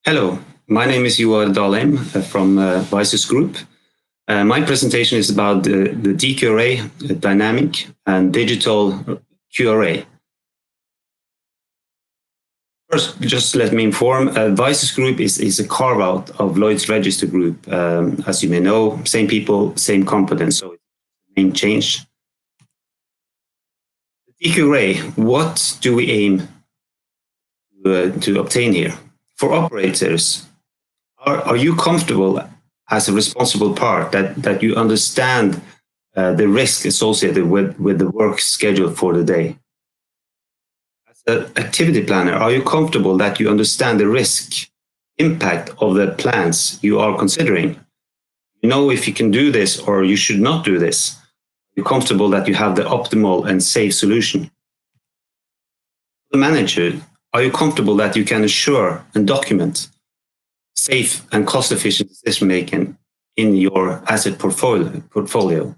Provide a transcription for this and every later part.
Hello, my name is Joar Dalheim from Vysus Group. My presentation is about the DQRA, dynamic and digital QRA. First, just let me inform, Vysus Group is a carve-out of Lloyd's Register Group. As you may know, same people, same competence, so it's a name change. The DQRA, what do we aim to obtain here? For operators, are you comfortable as a responsible part that you understand the risk associated with the work schedule for the day? As an activity planner, are you comfortable that you understand the risk impact of the plans you are considering? You know if you can do this or you should not do this. You're comfortable that you have the optimal and safe solution. The manager, are you comfortable that you can assure and document safe and cost-efficient decision-making in your asset portfolio?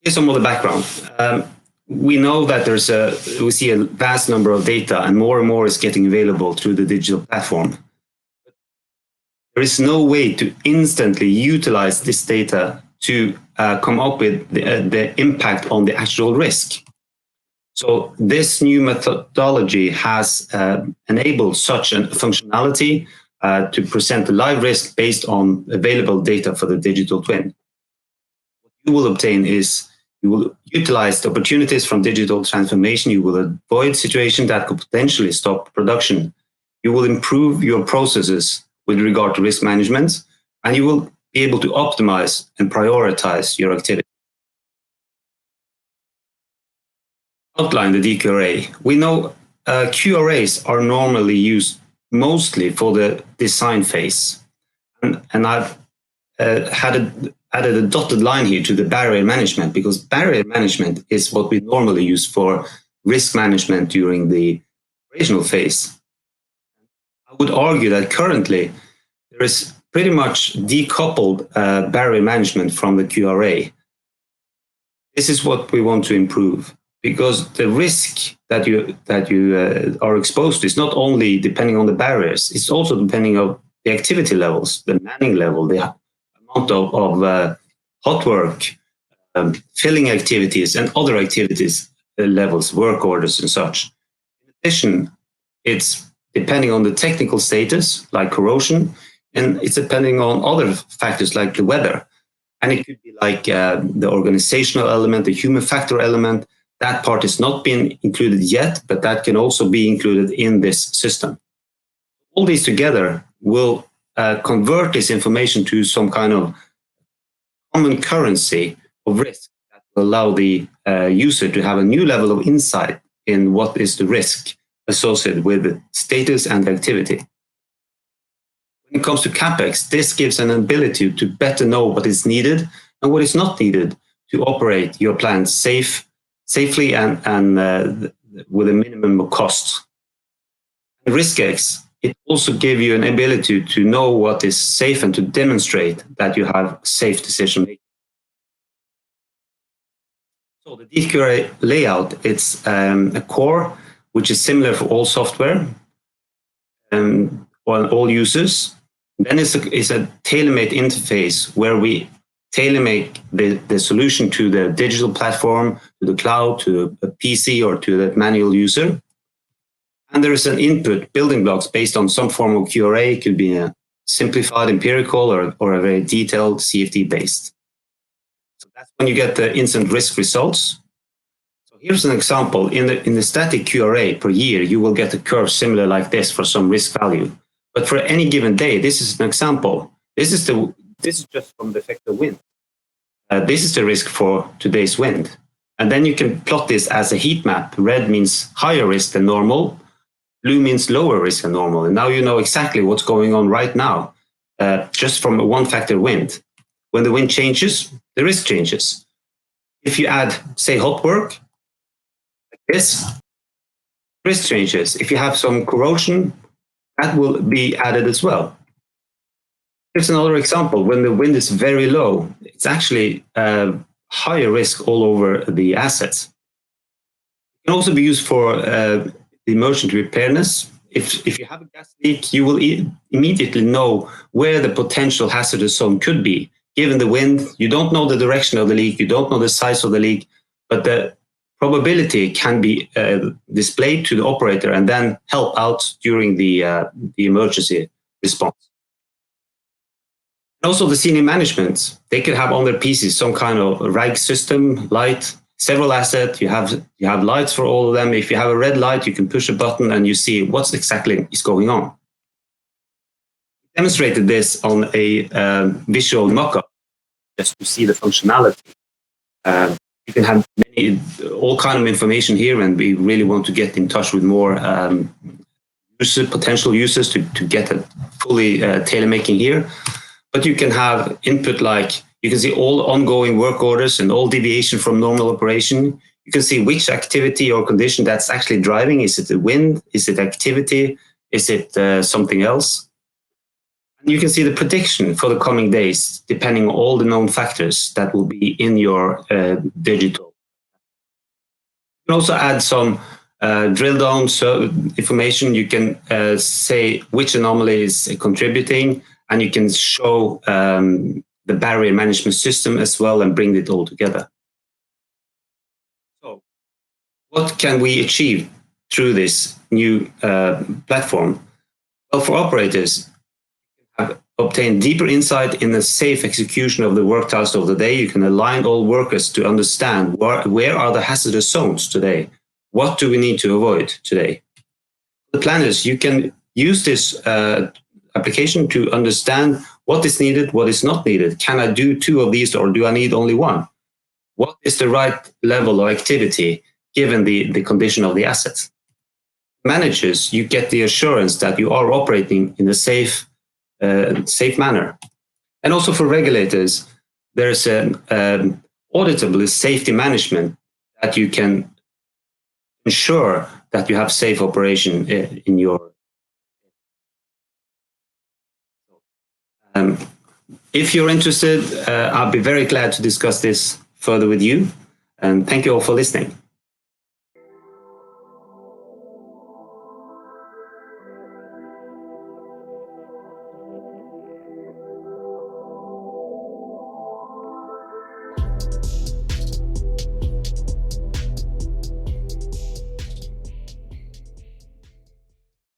Here's some of the background. We know that we see a vast number of data and more is getting available through the digital platform. There is no way to instantly utilize this data to come up with the impact on the actual risk. So this new methodology has enabled such a functionality to present the live risk based on available data for the digital twin. What you will obtain is you will utilize the opportunities from digital transformation. You will avoid situations that could potentially stop production. You will improve your processes with regard to risk management, and you will be able to optimize and prioritize your activity. Outline the DQRA. We know QRAs are normally used mostly for the design phase. And I've added a dotted line here to the barrier management, because barrier management is what we normally use for risk management during the operational phase. I would argue that currently there is pretty much decoupled barrier management from the QRA. This is what we want to improve, because the risk that you are exposed to is not only depending on the barriers, it's also depending on the activity levels, the manning level, the amount of hot work, filling activities and other activities levels, work orders and such. In addition, it's depending on the technical status, like corrosion, and it's depending on other factors like the weather. And it could be like the organizational element, the human factor element. That part is not being included yet, but that can also be included in this system. All these together will convert this information to some kind of common currency of risk that will allow the user to have a new level of insight in what is the risk associated with the status and activity. When it comes to CapEx, this gives an ability to better know what is needed and what is not needed to operate your plant safely and with a minimum of costs. RiskX, it also gives you an ability to know what is safe and to demonstrate that you have safe decision making. So the DQRA layout, it's a core which is similar for all software and all users. Then it's a tailor-made interface where we tailor-make the solution to the digital platform, to the cloud, to a PC, or to the manual user. And there is an input building blocks based on some form of QRA. It could be a simplified empirical or a very detailed CFD based. So that's when you get the instant risk results. So here's an example. In the static QRA per year, you will get a curve similar like this for some risk value. But for any given day, this is an example. This is just from the effect of wind. This is the risk for today's wind. And then you can plot this as a heat map. Red means higher risk than normal. Blue means lower risk than normal. And now you know exactly what's going on right now, just from a one-factor wind. When the wind changes, the risk changes. If you add, say, hot work, like this, risk changes. If you have some corrosion, that will be added as well. Here's another example. When the wind is very low, it's actually higher risk all over the assets. It can also be used for the emergency preparedness. if you have a gas leak, you will immediately know where the potential hazardous zone could be. Given the wind, you don't know the direction of the leak, you don't know the size of the leak, but the probability can be displayed to the operator and then help out during the emergency response. Also, the senior management, they could have on their PCs some kind of RAG system, light, several assets. You have lights for all of them. If you have a red light, you can push a button and you see what's exactly is going on. We demonstrated this on a visual mock-up just to see the functionality. You can have all kind of information here, and we really want to get in touch with more potential users to get a fully tailor-making here. But you can have input like, you can see all ongoing work orders and all deviation from normal operation. You can see which activity or condition that's actually driving. Is it the wind? Is it activity? Is it something else? And you can see the prediction for the coming days, depending on all the known factors that will be in your digital. You can also add some drill down information. You can say which anomaly is contributing, and you can show the barrier management system as well and bring it all together. So what can we achieve through this new platform? Well, for operators, you can obtain deeper insight in the safe execution of the work tasks of the day. You can align all workers to understand where are the hazardous zones today? What do we need to avoid today? The planners, you can use this application to understand what is needed, what is not needed. Can I do 2 of these or do I need only 1? What is the right level of activity given the condition of the assets? Managers, you get the assurance that you are operating in a safe manner. And also for regulators, there's an auditable safety management that you can ensure that you have safe operation in your. If you're interested, I'll be very glad to discuss this further with you. And thank you all for listening.